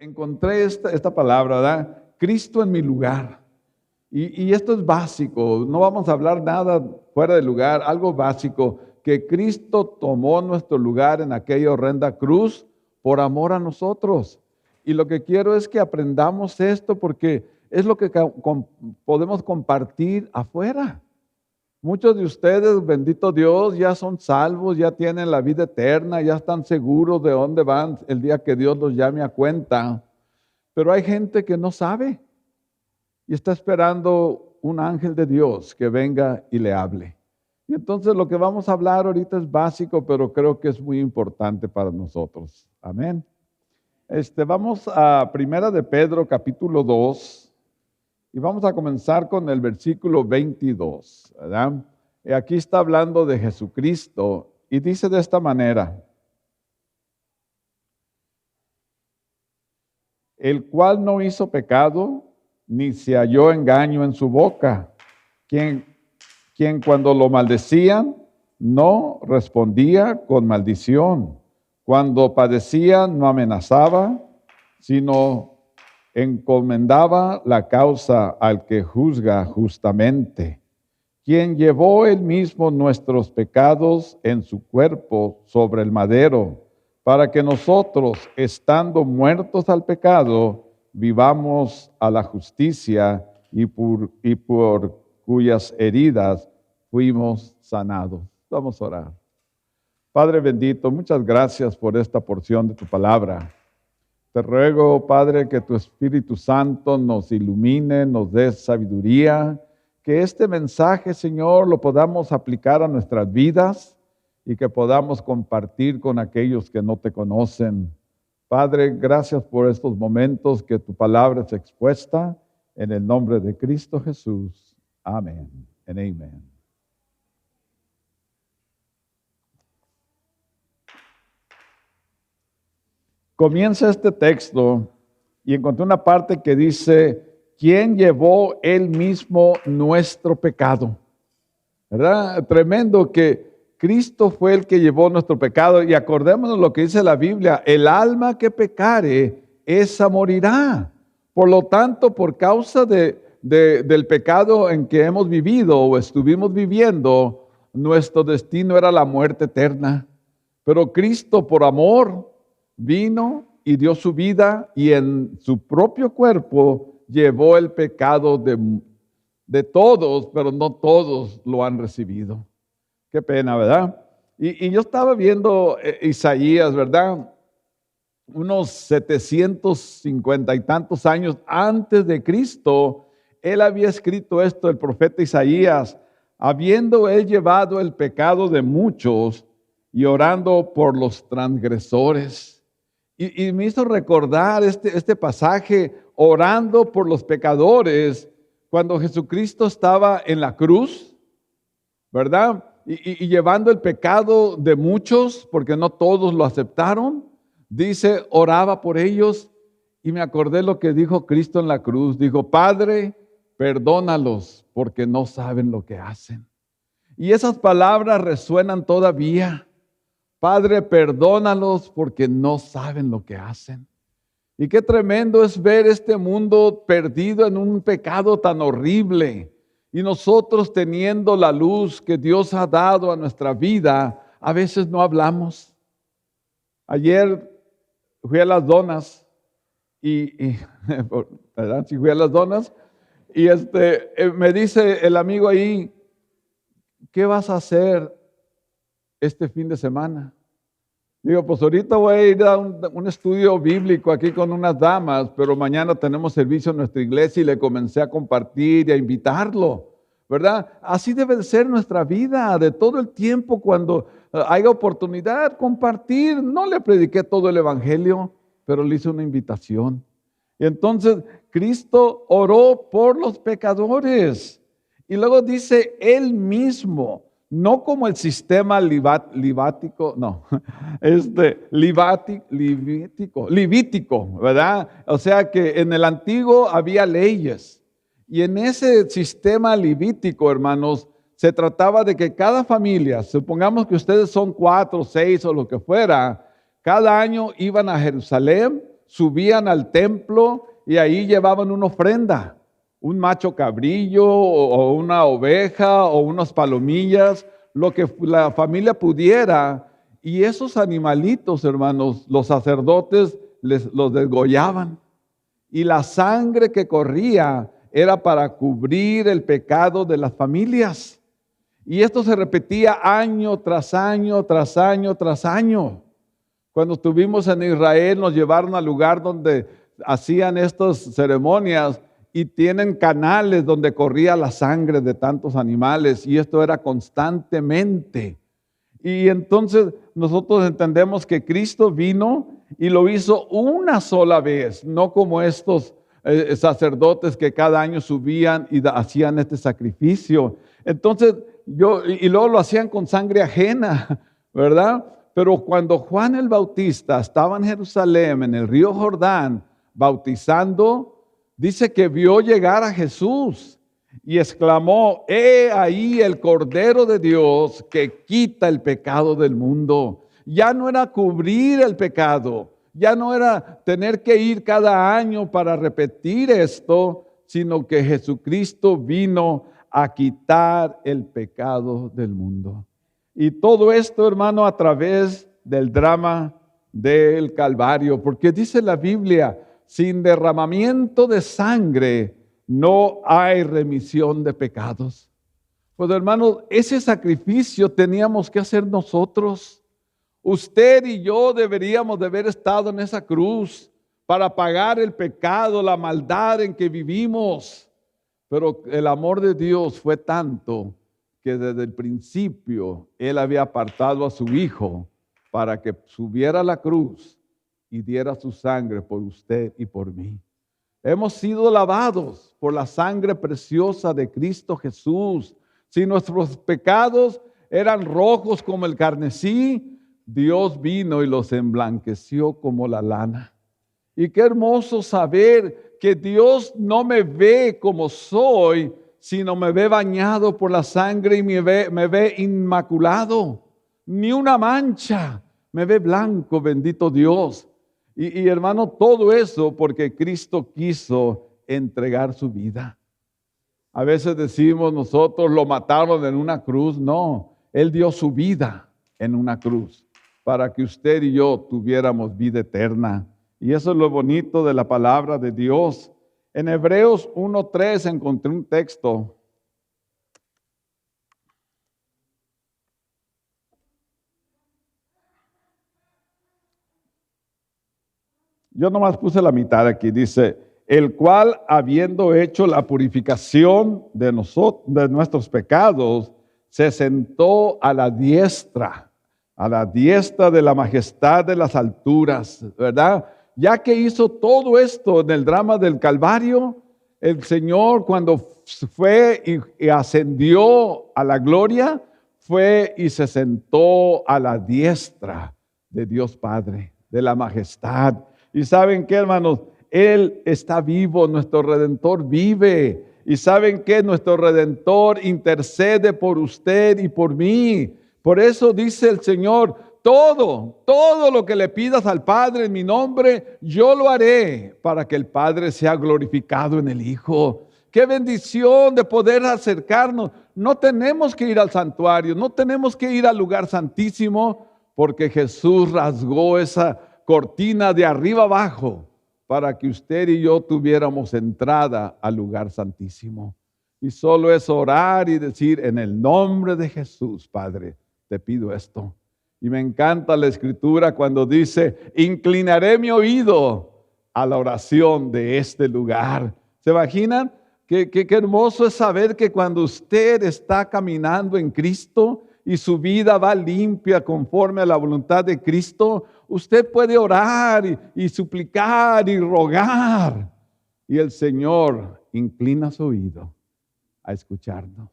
encontré esta palabra, ¿verdad? Cristo en mi lugar. Y esto es básico, no vamos a hablar nada fuera de lugar, algo básico, que Cristo tomó nuestro lugar en aquella horrenda cruz por amor a nosotros. Y lo que quiero es que aprendamos esto porque es lo que podemos compartir afuera. Muchos de ustedes, bendito Dios, ya son salvos, ya tienen la vida eterna, ya están seguros de dónde van el día que Dios los llame a cuenta. Pero hay gente que no sabe y está esperando un ángel de Dios que venga y le hable. Y entonces lo que vamos a hablar ahorita es básico, pero creo que es muy importante para nosotros. Amén. Vamos a Primera de Pedro, capítulo 2. Y vamos a comenzar con el versículo 22, ¿verdad? Y aquí está hablando de Jesucristo y dice de esta manera: el cual no hizo pecado, ni se halló engaño en su boca, quien cuando lo maldecían, no respondía con maldición. Cuando padecía, no amenazaba, sino encomendaba la causa al que juzga justamente, quien llevó él mismo nuestros pecados en su cuerpo sobre el madero, para que nosotros, estando muertos al pecado, vivamos a la justicia y por cuyas heridas fuimos sanados. Vamos a orar. Padre bendito, muchas gracias por esta porción de tu palabra. Te ruego, Padre, que tu Espíritu Santo nos ilumine, nos dé sabiduría, que este mensaje, Señor, lo podamos aplicar a nuestras vidas y que podamos compartir con aquellos que no te conocen. Padre, gracias por estos momentos que tu palabra es expuesta, en el nombre de Cristo Jesús. Amén y amén. Comienza este texto y encontré una parte que dice: ¿quién llevó él mismo nuestro pecado? ¿Verdad? Tremendo que Cristo fue el que llevó nuestro pecado. Y acordémonos lo que dice la Biblia: el alma que pecare, esa morirá. Por lo tanto, por causa del pecado en que hemos vivido o estuvimos viviendo, nuestro destino era la muerte eterna. Pero Cristo, por amor, vino y dio su vida y en su propio cuerpo llevó el pecado de todos, pero no todos lo han recibido. Qué pena, ¿verdad? Y yo estaba viendo Isaías, ¿verdad? Unos 750 y tantos años antes de Cristo, él había escrito esto, el profeta Isaías, habiendo él llevado el pecado de muchos y orando por los transgresores. Y me hizo recordar este pasaje, orando por los pecadores, cuando Jesucristo estaba en la cruz, ¿verdad? Y llevando el pecado de muchos, porque no todos lo aceptaron. Dice, oraba por ellos y me acordé lo que dijo Cristo en la cruz. Dijo: Padre, perdónalos porque no saben lo que hacen. Y esas palabras resuenan todavía. Padre, perdónalos porque no saben lo que hacen. Y qué tremendo es ver este mundo perdido en un pecado tan horrible. Y nosotros, teniendo la luz que Dios ha dado a nuestra vida, a veces no hablamos. Ayer fui a las donas ¿verdad? Sí, fui a las donas y me dice el amigo ahí: ¿qué vas a hacer este fin de semana? Digo, pues ahorita voy a ir a un estudio bíblico aquí con unas damas, pero mañana tenemos servicio en nuestra iglesia y le comencé a compartir y a invitarlo, ¿verdad? Así debe de ser nuestra vida, de todo el tiempo cuando haya oportunidad, compartir. No le prediqué todo el evangelio, pero le hice una invitación. Y entonces Cristo oró por los pecadores. Y luego dice él mismo, no como el sistema levítico, ¿verdad? O sea que en el antiguo había leyes. Y en ese sistema levítico, hermanos, se trataba de que cada familia, supongamos que ustedes son 4, 6 o lo que fuera, cada año iban a Jerusalén subían al templo y ahí llevaban una ofrenda, un macho cabrillo o una oveja o unas palomillas, lo que la familia pudiera. Y esos animalitos, hermanos, los sacerdotes los degollaban. Y la sangre que corría era para cubrir el pecado de las familias. Y esto se repetía año tras año, tras año, tras año. Cuando estuvimos en Israel, nos llevaron al lugar donde hacían estas ceremonias y tienen canales donde corría la sangre de tantos animales, y esto era constantemente. Y entonces nosotros entendemos que Cristo vino y lo hizo una sola vez, no como estos sacerdotes que cada año subían y hacían este sacrificio. Entonces, y luego lo hacían con sangre ajena, ¿verdad? Pero cuando Juan el Bautista estaba en Jerusalén, en el río Jordán, bautizando, dice que vio llegar a Jesús y exclamó: he ahí el Cordero de Dios que quita el pecado del mundo. Ya no era cubrir el pecado, ya no era tener que ir cada año para repetir esto, sino que Jesucristo vino a quitar el pecado del mundo. Y todo esto, hermano, a través del drama del Calvario, porque dice la Biblia: sin derramamiento de sangre no hay remisión de pecados. Pues, hermanos, ese sacrificio teníamos que hacer nosotros. Usted y yo deberíamos de haber estado en esa cruz para pagar el pecado, la maldad en que vivimos. Pero el amor de Dios fue tanto que desde el principio Él había apartado a su Hijo para que subiera a la cruz y diera su sangre por usted y por mí. Hemos sido lavados por la sangre preciosa de Cristo Jesús. Si nuestros pecados eran rojos como el carmesí, Dios vino y los emblanqueció como la lana. Y qué hermoso saber que Dios no me ve como soy, sino me ve bañado por la sangre y me ve inmaculado. Ni una mancha, me ve blanco, bendito Dios. Y hermano, todo eso porque Cristo quiso entregar su vida. A veces decimos nosotros, lo mataron en una cruz. No, Él dio su vida en una cruz para que usted y yo tuviéramos vida eterna. Y eso es lo bonito de la palabra de Dios. En Hebreos 1:3 encontré un texto. Yo nomás puse la mitad aquí, dice: el cual, habiendo hecho la purificación de nuestros pecados, se sentó a la diestra de la majestad de las alturas, ¿verdad? Ya que hizo todo esto en el drama del Calvario, el Señor, cuando fue y ascendió a la gloria, fue y se sentó a la diestra de Dios Padre, de la majestad. Y ¿saben qué, hermanos? Él está vivo, nuestro Redentor vive. Y ¿saben qué? Nuestro Redentor intercede por usted y por mí. Por eso dice el Señor: todo lo que le pidas al Padre en mi nombre, yo lo haré para que el Padre sea glorificado en el Hijo. Qué bendición de poder acercarnos. No tenemos que ir al santuario, no tenemos que ir al lugar santísimo, porque Jesús rasgó esa cortina de arriba abajo para que usted y yo tuviéramos entrada al lugar santísimo. Y solo es orar y decir: en el nombre de Jesús, Padre, te pido esto. Y me encanta la escritura cuando dice: inclinaré mi oído a la oración de este lugar. ¿Se imaginan? Qué hermoso es saber que cuando usted está caminando en Cristo y su vida va limpia conforme a la voluntad de Cristo, usted puede orar y suplicar y rogar. Y el Señor inclina su oído a escucharnos.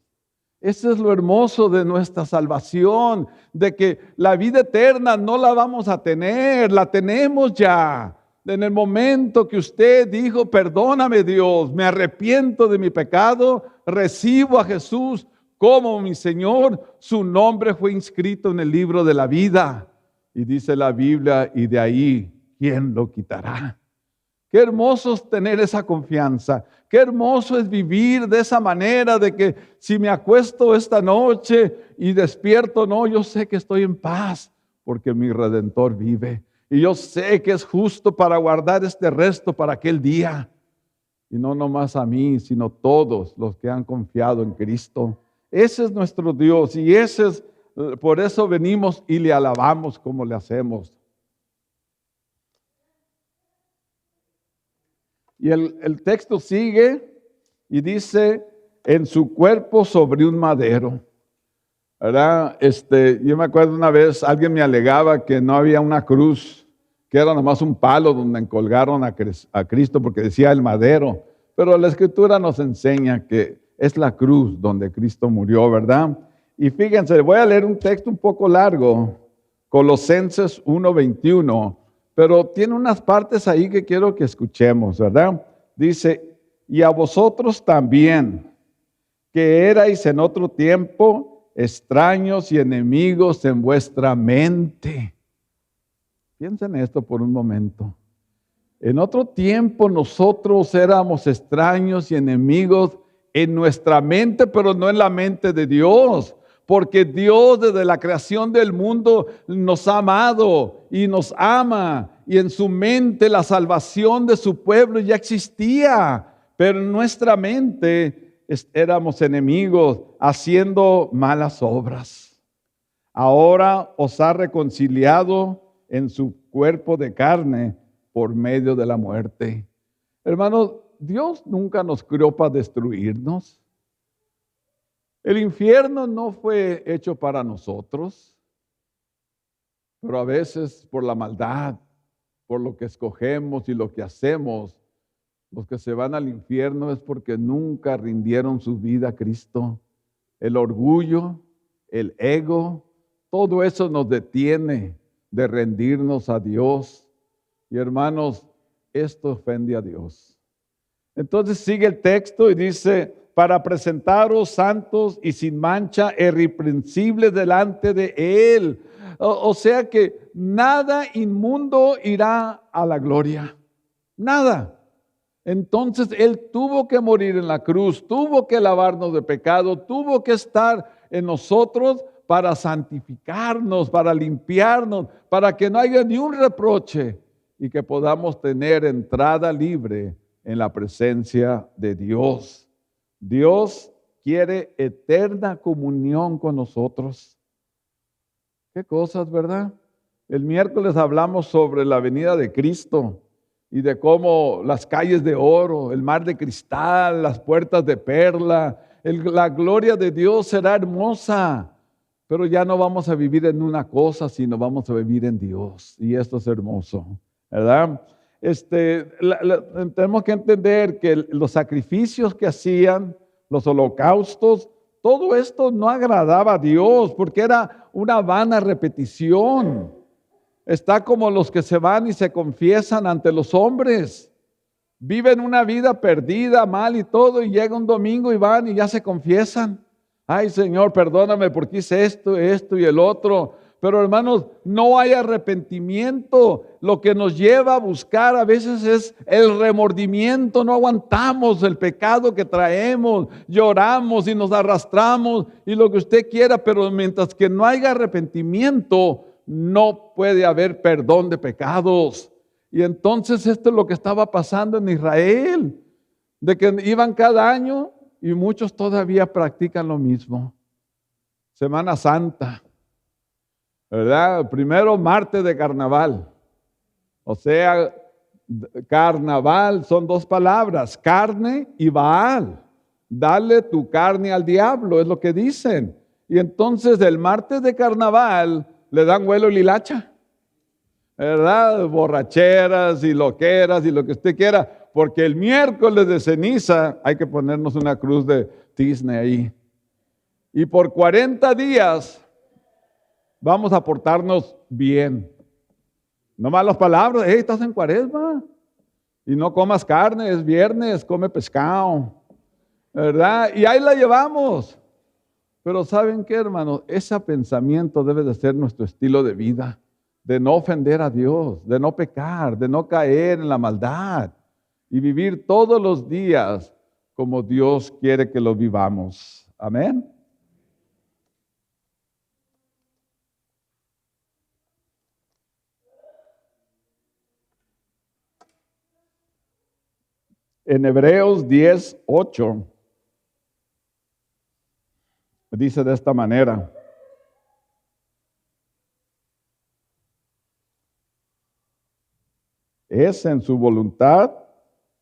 Eso es lo hermoso de nuestra salvación, de que la vida eterna no la vamos a tener, la tenemos ya. En el momento que usted dijo: perdóname, Dios, me arrepiento de mi pecado, recibo a Jesús como mi Señor, su nombre fue inscrito en el libro de la vida. Y dice la Biblia: y de ahí, ¿quién lo quitará? Qué hermoso es tener esa confianza. Qué hermoso es vivir de esa manera, de que si me acuesto esta noche y despierto, no, yo sé que estoy en paz porque mi Redentor vive. Y yo sé que es justo para guardar este resto para aquel día. Y no nomás a mí, sino todos los que han confiado en Cristo. Ese es nuestro Dios y por eso venimos y le alabamos como le hacemos. Y el texto sigue y dice, en su cuerpo sobre un madero. ¿Verdad? Yo me acuerdo una vez, alguien me alegaba que no había una cruz, que era nomás un palo donde colgaron a Cristo porque decía el madero. Pero la Escritura nos enseña que es la cruz donde Cristo murió, ¿verdad? Y fíjense, voy a leer un texto un poco largo, Colosenses 1:21, pero tiene unas partes ahí que quiero que escuchemos, ¿verdad? Dice, y a vosotros también, que erais en otro tiempo extraños y enemigos en vuestra mente. Piensen esto por un momento. En otro tiempo nosotros éramos extraños y enemigos en nuestra mente, pero no en la mente de Dios. Porque Dios desde la creación del mundo nos ha amado y nos ama. Y en su mente la salvación de su pueblo ya existía. Pero en nuestra mente éramos enemigos haciendo malas obras. Ahora os ha reconciliado en su cuerpo de carne por medio de la muerte. Hermanos, Dios nunca nos creó para destruirnos. El infierno no fue hecho para nosotros, pero a veces por la maldad, por lo que escogemos y lo que hacemos, los que se van al infierno es porque nunca rindieron su vida a Cristo. El orgullo, el ego, todo eso nos detiene de rendirnos a Dios. Y hermanos, esto ofende a Dios. Entonces sigue el texto y dice, para presentaros santos y sin mancha, irreprensibles delante de Él. O sea que nada inmundo irá a la gloria. Nada. Entonces Él tuvo que morir en la cruz, tuvo que lavarnos de pecado, tuvo que estar en nosotros para santificarnos, para limpiarnos, para que no haya ni un reproche y que podamos tener entrada libre en la presencia de Dios. Dios quiere eterna comunión con nosotros. Qué cosas, ¿verdad? El miércoles hablamos sobre la venida de Cristo y de cómo las calles de oro, el mar de cristal, las puertas de perla, la gloria de Dios será hermosa. Pero ya no vamos a vivir en una cosa, sino vamos a vivir en Dios. Y esto es hermoso, ¿verdad? Tenemos que entender que los sacrificios que hacían, los holocaustos, todo esto no agradaba a Dios porque era una vana repetición. Está como los que se van y se confiesan ante los hombres. Viven una vida perdida, mal y todo, y llega un domingo y van y ya se confiesan. Ay, Señor, perdóname porque hice esto y el otro. Pero hermanos, no hay arrepentimiento. Lo que nos lleva a buscar a veces es el remordimiento. No aguantamos el pecado que traemos, lloramos y nos arrastramos y lo que usted quiera, pero mientras que no haya arrepentimiento, no puede haber perdón de pecados. Y entonces esto es lo que estaba pasando en Israel, de que iban cada año y muchos todavía practican lo mismo. Semana Santa, ¿verdad? Primero martes de carnaval. O sea, carnaval son dos palabras, carne y Baal. Dale tu carne al diablo, es lo que dicen. Y entonces el martes de carnaval le dan vuelo y lilacha, ¿verdad? Borracheras y loqueras y lo que usted quiera. Porque el miércoles de ceniza hay que ponernos una cruz de tizne ahí. Y por 40 días vamos a portarnos bien. No malas palabras, hey, estás en cuaresma. Y no comas carne, es viernes, come pescado. ¿Verdad? Y ahí la llevamos. Pero ¿saben qué, hermanos? Ese pensamiento debe de ser nuestro estilo de vida. De no ofender a Dios, de no pecar, de no caer en la maldad. y vivir todos los días como Dios quiere que lo vivamos. Amén. En Hebreos 10:8 dice de esta manera: es en su voluntad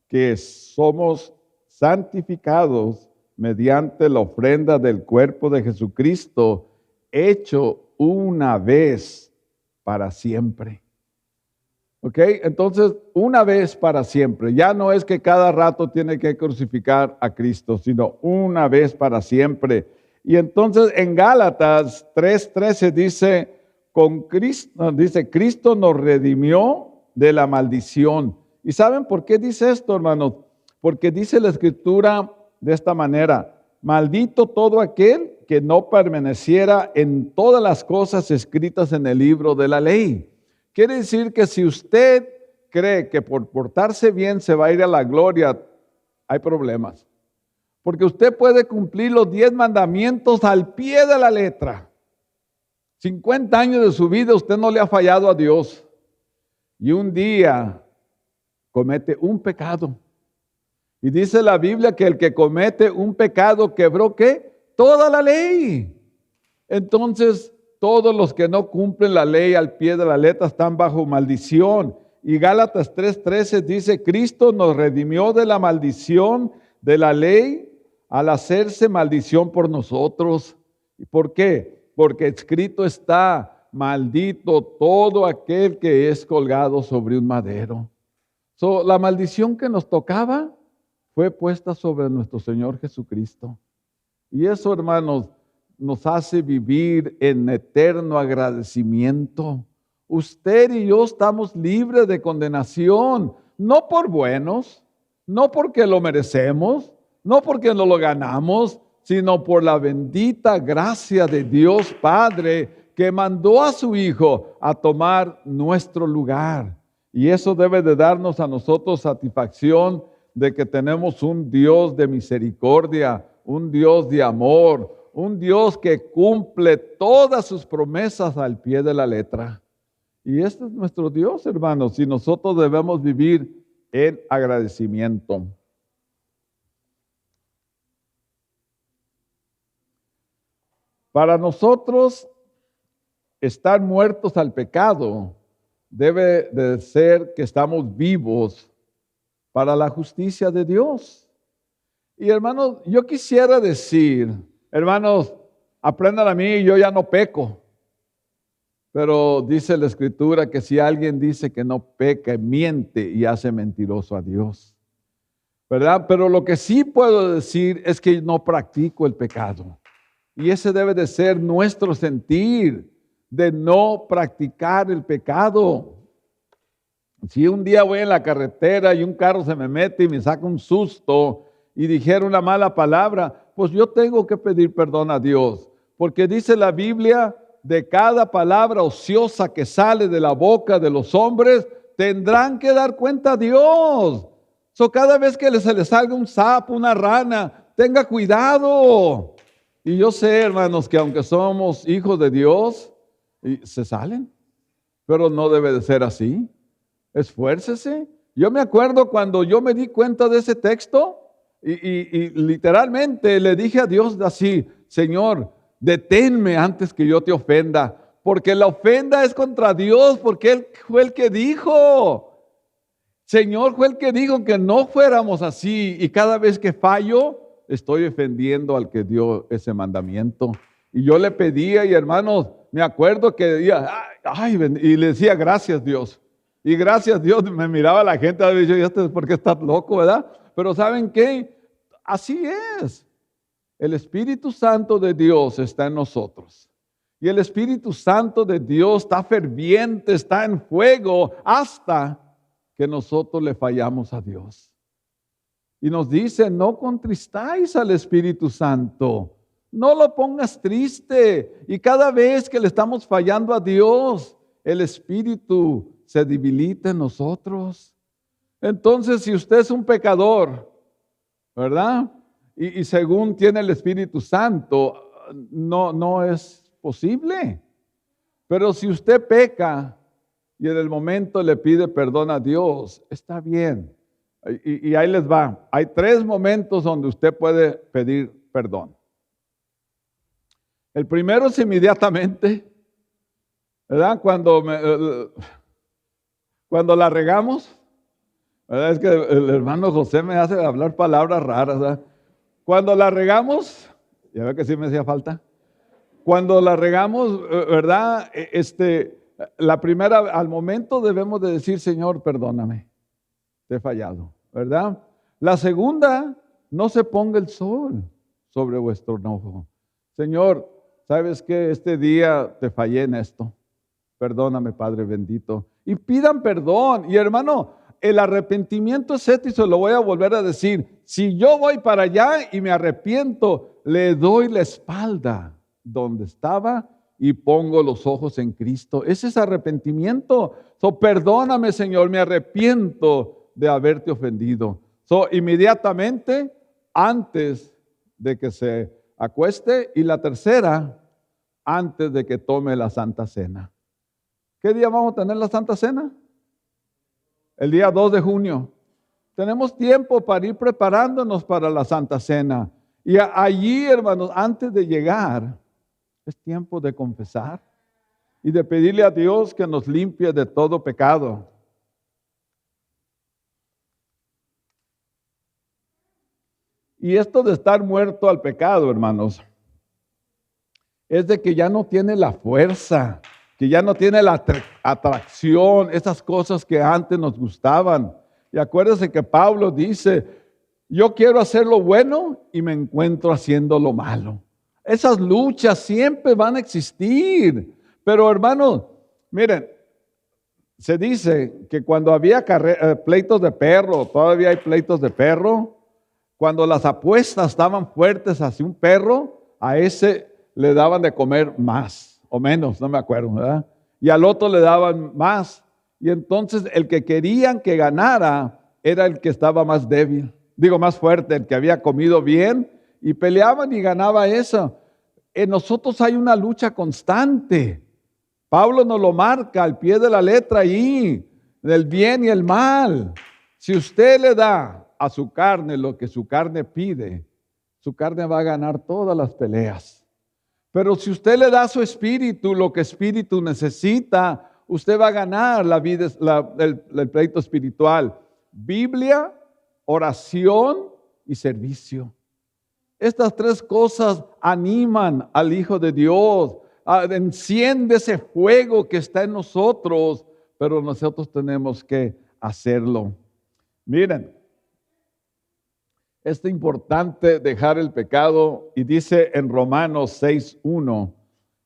que somos santificados mediante la ofrenda del cuerpo de Jesucristo, hecho una vez para siempre. ¿Ok? Entonces, una vez para siempre. Ya no es que cada rato tiene que crucificar a Cristo, sino una vez para siempre. Y entonces en Gálatas 3:13 dice, Cristo nos redimió de la maldición. ¿Y saben por qué dice esto, hermanos? Porque dice la Escritura de esta manera: maldito todo aquel que no permaneciera en todas las cosas escritas en el libro de la ley. Quiere decir que si usted cree que por portarse bien se va a ir a la gloria, hay problemas. Porque usted puede cumplir los 10 mandamientos al pie de la letra. 50 años de su vida usted no le ha fallado a Dios. Y un día comete un pecado. Y dice la Biblia que el que comete un pecado quebró ¿qué? Toda la ley. Entonces, todos los que no cumplen la ley al pie de la letra están bajo maldición. Y Gálatas 3:13 dice, Cristo nos redimió de la maldición de la ley al hacerse maldición por nosotros. ¿Y por qué? Porque escrito está, maldito todo aquel que es colgado sobre un madero. La maldición que nos tocaba fue puesta sobre nuestro Señor Jesucristo. Y eso, hermanos, nos hace vivir en eterno agradecimiento. Usted y yo estamos libres de condenación, no por buenos, no porque lo merecemos, no porque no lo ganamos, sino por la bendita gracia de Dios Padre que mandó a su Hijo a tomar nuestro lugar. Y eso debe de darnos a nosotros satisfacción de que tenemos un Dios de misericordia, un Dios de amor, un Dios que cumple todas sus promesas al pie de la letra. Y este es nuestro Dios, hermanos, y nosotros debemos vivir en agradecimiento. Para nosotros, estar muertos al pecado debe de ser que estamos vivos para la justicia de Dios. Y hermanos, yo quisiera decir, hermanos, aprendan a mí, yo ya no peco. Pero dice la Escritura que si alguien dice que no peca, miente y hace mentiroso a Dios. ¿Verdad? Pero lo que sí puedo decir es que no practico el pecado. Y ese debe de ser nuestro sentir, de no practicar el pecado. Si un día voy en la carretera y un carro se me mete y me saca un susto y dijera una mala palabra, pues yo tengo que pedir perdón a Dios. Porque dice la Biblia, de cada palabra ociosa que sale de la boca de los hombres, tendrán que dar cuenta a Dios. Cada vez que se les salga un sapo, una rana, tenga cuidado. Y yo sé, hermanos, que aunque somos hijos de Dios, se salen, pero no debe de ser así. Esfuércese. Yo me acuerdo cuando yo me di cuenta de ese texto y literalmente le dije a Dios así, Señor, deténme antes que yo te ofenda, porque la ofenda es contra Dios, porque Él fue el que dijo. Señor fue el que dijo que no fuéramos así, y cada vez que fallo, estoy ofendiendo al que dio ese mandamiento. Y yo le pedía, y hermanos, me acuerdo que decía, y le decía, gracias Dios. Y gracias Dios, me miraba la gente, y yo, ¿este es porque estás loco, verdad? Pero ¿saben qué? Así es. El Espíritu Santo de Dios está en nosotros. Y el Espíritu Santo de Dios está ferviente, está en fuego, hasta que nosotros le fallamos a Dios. Y nos dice, no contristáis al Espíritu Santo, no lo pongas triste. Y cada vez que le estamos fallando a Dios, el Espíritu se debilita en nosotros. Entonces, si usted es un pecador, ¿verdad? Y según tiene el Espíritu Santo, no es posible. Pero si usted peca y en el momento le pide perdón a Dios, está bien. Y ahí les va. Hay 3 momentos donde usted puede pedir perdón. El primero es inmediatamente, ¿verdad? Cuando la regamos, ¿verdad? Es que el hermano José me hace hablar palabras raras, ¿verdad? Cuando la regamos, ya ve que sí me hacía falta. Cuando la regamos, ¿verdad? La primera, al momento debemos de decir, Señor, perdóname, te he fallado, ¿verdad? La segunda, no se ponga el sol sobre vuestro enojo. Señor, ¿sabes qué? Este día te fallé en esto. Perdóname, Padre bendito. Y pidan perdón. Y hermano, el arrepentimiento es esto y se lo voy a volver a decir. Si yo voy para allá y me arrepiento, le doy la espalda donde estaba y pongo los ojos en Cristo. Ese es arrepentimiento. Perdóname, Señor, me arrepiento de haberte ofendido. Inmediatamente, antes de que se acueste. Y la tercera, antes de que tome la Santa Cena. ¿Qué día vamos a tener la Santa Cena? El día 2 de junio. Tenemos tiempo para ir preparándonos para la Santa Cena. Y allí, hermanos, antes de llegar, es tiempo de confesar y de pedirle a Dios que nos limpie de todo pecado. Y esto de estar muerto al pecado, hermanos, es de que ya no tiene la fuerza, que ya no tiene la atracción, esas cosas que antes nos gustaban. Y acuérdense que Pablo dice, yo quiero hacer lo bueno y me encuentro haciendo lo malo. Esas luchas siempre van a existir. Pero hermanos, miren, se dice que cuando había pleitos de perro, todavía hay pleitos de perro, cuando las apuestas estaban fuertes hacia un perro, a ese le daban de comer más o menos, no me acuerdo, ¿verdad? Y al otro le daban más. Y entonces el que querían que ganara era el que estaba más débil, más fuerte, el que había comido bien, y peleaban y ganaba eso. En nosotros hay una lucha constante. Pablo nos lo marca al pie de la letra ahí, del bien y el mal. Si usted le da a su carne lo que su carne pide, su carne va a ganar todas las peleas. Pero si usted le da a su espíritu lo que espíritu necesita, usted va a ganar la vida, el pleito espiritual. Biblia, oración y servicio. Estas 3 cosas animan al Hijo de Dios. Enciende ese fuego que está en nosotros, pero nosotros tenemos que hacerlo. Miren, es importante dejar el pecado, y dice en Romanos 6:1,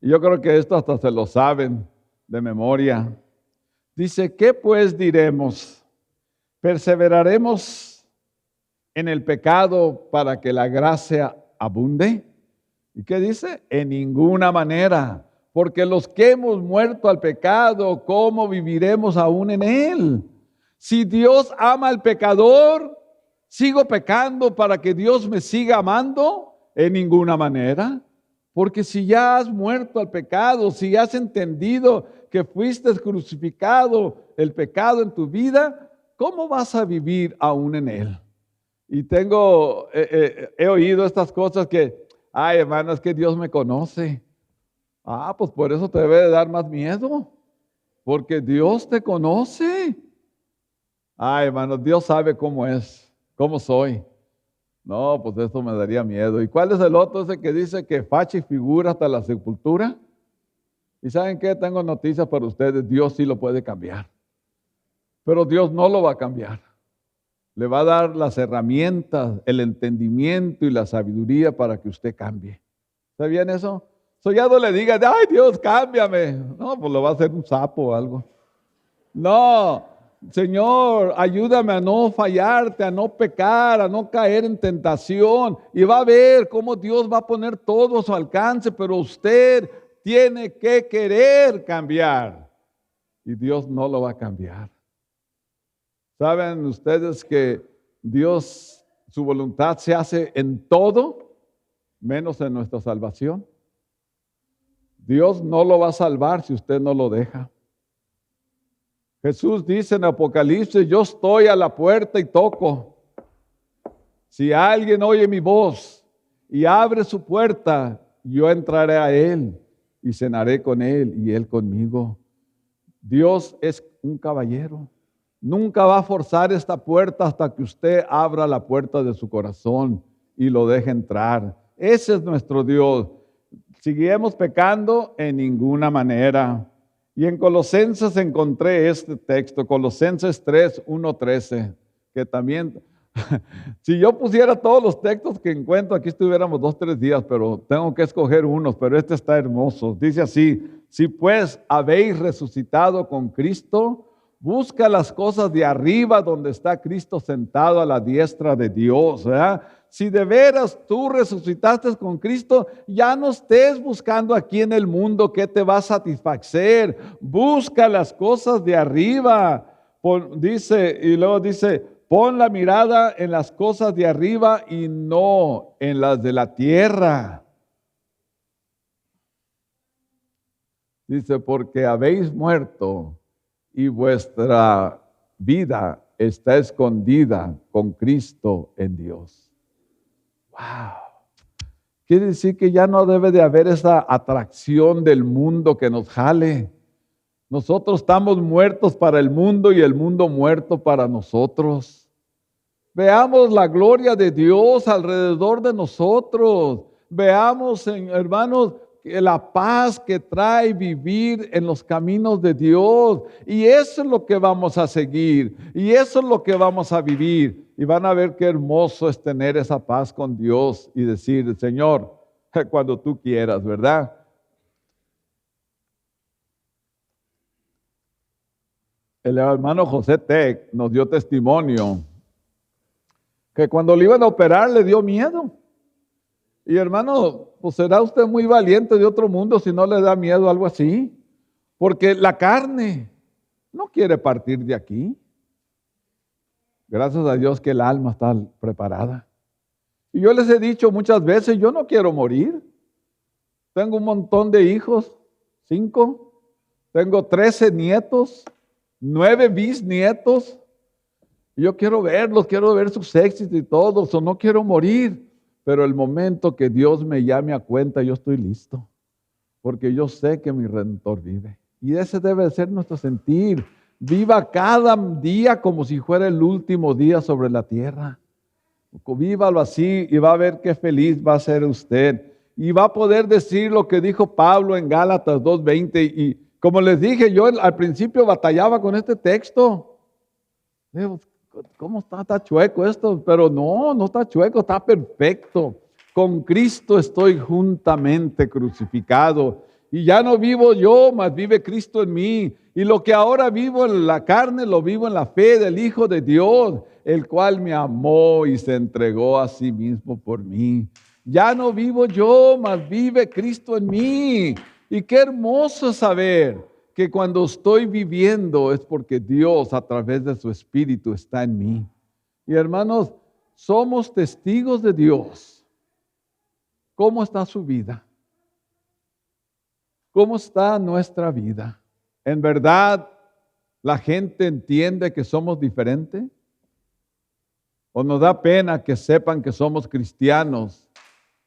y yo creo que esto hasta se lo saben de memoria. Dice, ¿qué pues diremos? ¿Perseveraremos en el pecado para que la gracia abunde? ¿Y qué dice? En ninguna manera, porque los que hemos muerto al pecado, ¿cómo viviremos aún en él? Si Dios ama al pecador, ¿sigo pecando para que Dios me siga amando? En ninguna manera. Porque si ya has muerto al pecado, si has entendido que fuiste crucificado el pecado en tu vida, ¿cómo vas a vivir aún en él? Y he oído estas cosas que, ay hermano, es que Dios me conoce. Pues por eso te debe de dar más miedo, porque Dios te conoce. Ay hermano, Dios sabe cómo es, cómo soy. No, pues eso me daría miedo. ¿Y cuál es el otro? Ese que dice que facha y figura hasta la sepultura. ¿Y saben qué? Tengo noticias para ustedes. Dios sí lo puede cambiar. Pero Dios no lo va a cambiar. Le va a dar las herramientas, el entendimiento y la sabiduría para que usted cambie. ¿Sabían eso? Ya no le diga, ay Dios, cámbiame. No, pues lo va a hacer un sapo o algo. No. Señor, ayúdame a no fallarte, a no pecar, a no caer en tentación. Y va a ver cómo Dios va a poner todo a su alcance, pero usted tiene que querer cambiar. Y Dios no lo va a cambiar. ¿Saben ustedes que Dios, su voluntad se hace en todo, menos en nuestra salvación? Dios no lo va a salvar si usted no lo deja. Jesús dice en Apocalipsis, yo estoy a la puerta y toco. Si alguien oye mi voz y abre su puerta, yo entraré a él y cenaré con él y él conmigo. Dios es un caballero. Nunca va a forzar esta puerta hasta que usted abra la puerta de su corazón y lo deje entrar. Ese es nuestro Dios. ¿Seguimos pecando? En ninguna manera. Y en Colosenses encontré este texto, Colosenses 3, 1, 13, que también, si yo pusiera todos los textos que encuentro, aquí estuviéramos 2, 3 días, pero tengo que escoger unos, pero este está hermoso. Dice así, si pues habéis resucitado con Cristo, busca las cosas de arriba donde está Cristo sentado a la diestra de Dios, ¿verdad? Si de veras tú resucitaste con Cristo, ya no estés buscando aquí en el mundo qué te va a satisfacer. Busca las cosas de arriba. Dice, y luego dice, pon la mirada en las cosas de arriba y no en las de la tierra. Dice, porque habéis muerto y vuestra vida está escondida con Cristo en Dios. Wow. Quiere decir que ya no debe de haber esa atracción del mundo que nos jale. Nosotros estamos muertos para el mundo y el mundo muerto para nosotros. Veamos la gloria de Dios alrededor de nosotros. Veamos, hermanos, la paz que trae vivir en los caminos de Dios. Y eso es lo que vamos a seguir. Y eso es lo que vamos a vivir. Y van a ver qué hermoso es tener esa paz con Dios y decir, Señor, cuando tú quieras, ¿verdad? El hermano José Tec nos dio testimonio que cuando le iban a operar le dio miedo. Y hermano, pues será usted muy valiente de otro mundo si no le da miedo algo así. Porque la carne no quiere partir de aquí. Gracias a Dios que el alma está preparada. Y yo les he dicho muchas veces, yo no quiero morir. Tengo un montón de hijos, 5. Tengo 13 nietos, 9 bisnietos. Y yo quiero verlos, quiero ver sus éxitos y todo. O no quiero morir. Pero el momento que Dios me llame a cuenta, yo estoy listo. Porque yo sé que mi Redentor vive. Y ese debe ser nuestro sentir. Viva cada día como si fuera el último día sobre la tierra. Vívalo así y va a ver qué feliz va a ser usted. Y va a poder decir lo que dijo Pablo en Gálatas 2:20. Y como les dije, yo al principio batallaba con este texto. Digo, ¿cómo está? Está chueco esto, pero no está chueco, está perfecto. Con Cristo estoy juntamente crucificado. Y ya no vivo yo, mas vive Cristo en mí. Y lo que ahora vivo en la carne, lo vivo en la fe del Hijo de Dios, el cual me amó y se entregó a sí mismo por mí. Ya no vivo yo, mas vive Cristo en mí. Y qué hermoso saber que cuando estoy viviendo es porque Dios a través de su Espíritu está en mí. Y hermanos, somos testigos de Dios. ¿Cómo está su vida? ¿Cómo está nuestra vida? ¿En verdad la gente entiende que somos diferentes? ¿O nos da pena que sepan que somos cristianos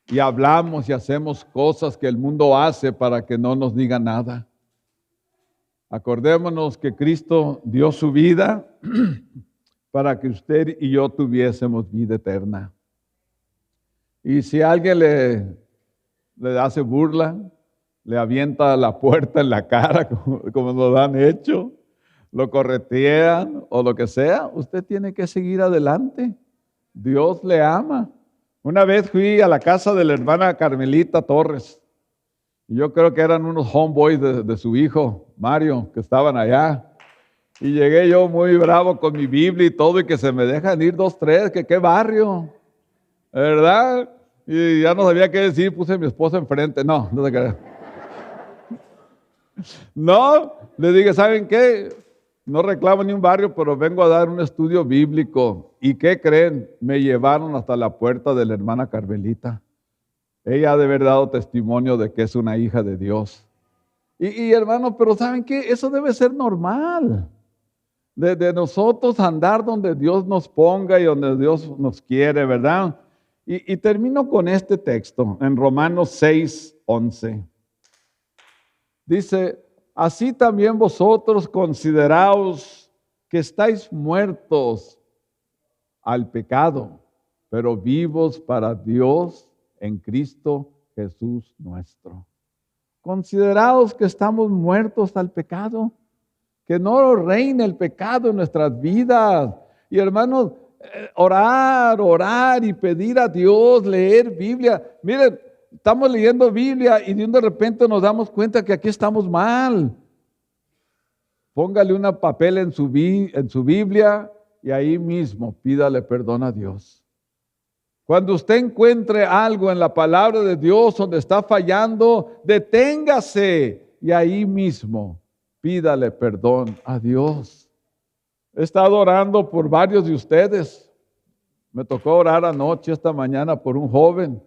y hablamos y hacemos cosas que el mundo hace para que no nos diga nada? Acordémonos que Cristo dio su vida para que usted y yo tuviésemos vida eterna. Y si alguien le hace burla, le avienta la puerta en la cara, como nos han hecho, lo corretean o lo que sea, usted tiene que seguir adelante. Dios le ama. Una vez fui a la casa de la hermana Carmelita Torres. Yo creo que eran unos homeboys de su hijo, Mario, que estaban allá. Y llegué yo muy bravo con mi Biblia y todo, y que se me dejan ir 2, 3, que qué barrio, ¿verdad? Y ya no sabía qué decir, puse a mi esposa enfrente. No se crean. No, le dije, ¿saben qué? No reclamo ni un barrio, pero vengo a dar un estudio bíblico. ¿Y qué creen? Me llevaron hasta la puerta de la hermana Carmelita. Ella ha de haber dado testimonio de que es una hija de Dios. Y hermanos, pero ¿saben qué? Eso debe ser normal. De nosotros andar donde Dios nos ponga y donde Dios nos quiere, ¿verdad? Y termino con este texto en Romanos 6:11. Dice, así también vosotros consideraos que estáis muertos al pecado, pero vivos para Dios en Cristo Jesús nuestro. Consideraos que estamos muertos al pecado, que no reine el pecado en nuestras vidas. Y hermanos, orar y pedir a Dios, leer Biblia. Miren, estamos leyendo Biblia y de repente nos damos cuenta que aquí estamos mal. Póngale un papel en su Biblia y ahí mismo pídale perdón a Dios. Cuando usted encuentre algo en la palabra de Dios donde está fallando, deténgase y ahí mismo pídale perdón a Dios. He estado orando por varios de ustedes. Me tocó orar anoche, esta mañana, por un joven,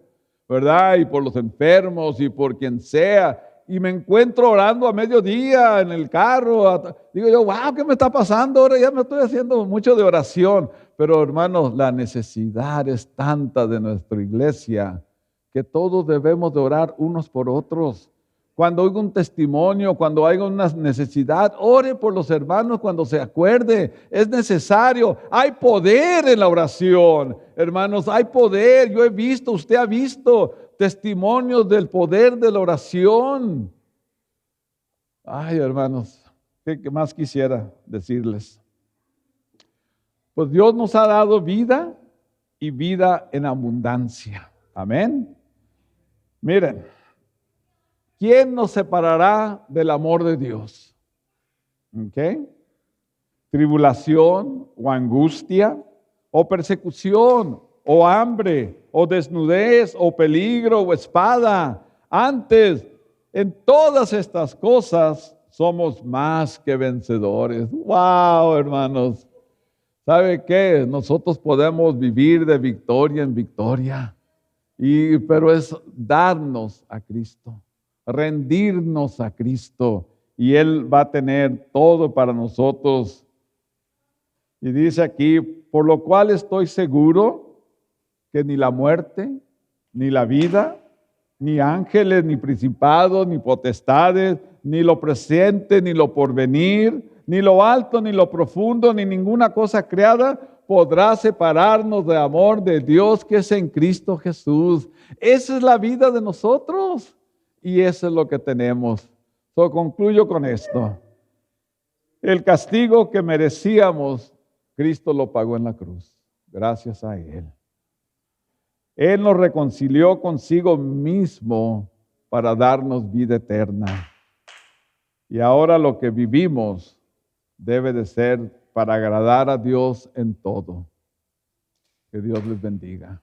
¿verdad? Y por los enfermos y por quien sea. Y me encuentro orando a mediodía en el carro. Digo yo, wow, ¿qué me está pasando? Ahora ya me estoy haciendo mucho de oración. Pero hermanos, la necesidad es tanta de nuestra iglesia que todos debemos de orar unos por otros. Cuando oiga un testimonio, cuando haya una necesidad, ore por los hermanos cuando se acuerde. Es necesario. Hay poder en la oración. Hermanos, hay poder. Yo he visto, usted ha visto testimonios del poder de la oración. Ay, hermanos, ¿qué más quisiera decirles? Pues Dios nos ha dado vida y vida en abundancia. Amén. Miren, ¿quién nos separará del amor de Dios? ¿Ok? Tribulación o angustia o persecución o hambre o desnudez o peligro o espada. Antes, en todas estas cosas somos más que vencedores. ¡Wow, hermanos! ¿Sabe qué? Nosotros podemos vivir de victoria en victoria, pero es darnos a Cristo, rendirnos a Cristo, y Él va a tener todo para nosotros. Y dice aquí, por lo cual estoy seguro que ni la muerte, ni la vida, ni ángeles, ni principados, ni potestades, ni lo presente, ni lo porvenir, ni lo alto, ni lo profundo, ni ninguna cosa creada podrá separarnos del amor de Dios que es en Cristo Jesús. Esa es la vida de nosotros y eso es lo que tenemos. Concluyo con esto. El castigo que merecíamos, Cristo lo pagó en la cruz. Gracias a Él. Él nos reconcilió consigo mismo para darnos vida eterna. Y ahora lo que vivimos debe de ser para agradar a Dios en todo. Que Dios les bendiga.